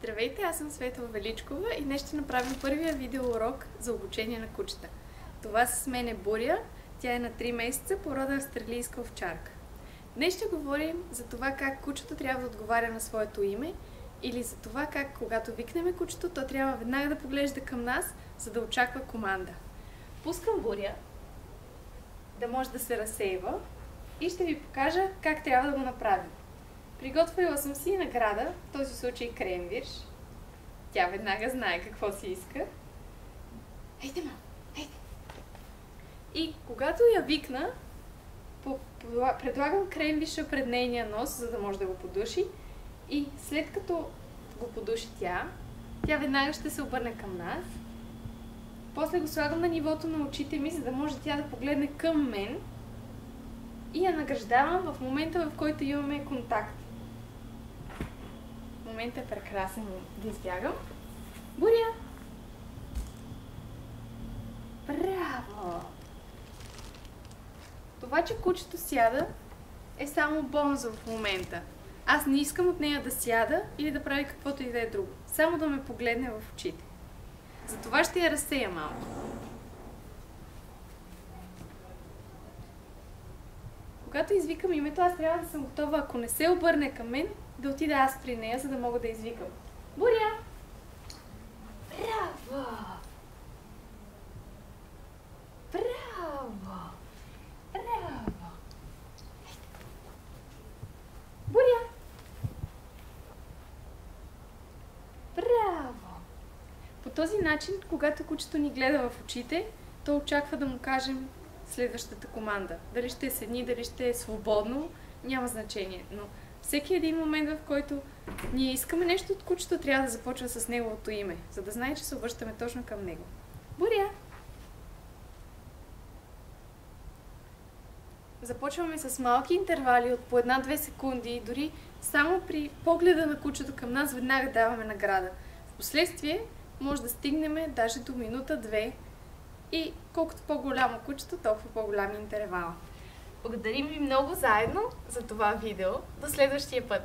Здравейте, аз съм Светла Величкова и днес ще направим първия видеоурок за обучение на кучета. Това с мен е Буря, тя е на 3 месеца, порода австралийска овчарка. Днес ще говорим за това как кучето трябва да отговаря на своето име или за това как, когато викнем кучето, то трябва веднага да поглежда към нас, за да очаква команда. Пускам Буря да може да се разсейва и ще ви покажа как трябва да го направим. Приготвила съм си награда, в този случай кренвирш. Тя веднага знае какво си иска. Ейде, мам, ейде! И когато я викна, предлагам кренвирша пред нейния нос, за да може да го подуши. И след като го подуши тя веднага ще се обърне към нас. После го слагам на нивото на очите ми, за да може тя да погледне към мен. И я награждавам в момента, в който имаме контакт. Моментът е прекрасен да избягам. Буря! Браво! Това, че кучето сяда, е само бонус в момента. Аз не искам от нея да сяда или да прави каквото и да е друго. Само да ме погледне в очите. Затова ще я разсея малко. Когато извикам името, аз трябва да съм готова, ако не се обърне към мен, да отида аз при нея, за да мога да извикам. Буря! Браво! Браво! Браво! Буря! Браво! По този начин, когато кучето ни гледа в очите, то очаква да му кажем следващата команда. Дали ще е седни, дали ще е свободно, няма значение. Но всеки един момент, в който ние искаме нещо от кучето, трябва да започва с неговото име, за да знае, че се обръщаме точно към него. Буря! Започваме с малки интервали от по 1-2 секунди, дори само при погледа на кучето към нас веднага даваме награда. Впоследствие може да стигнем даже до минута-2 и колкото по-голямо кучето, толкова по-голям интервал. Благодарим ви много заедно за това видео. До следващия път!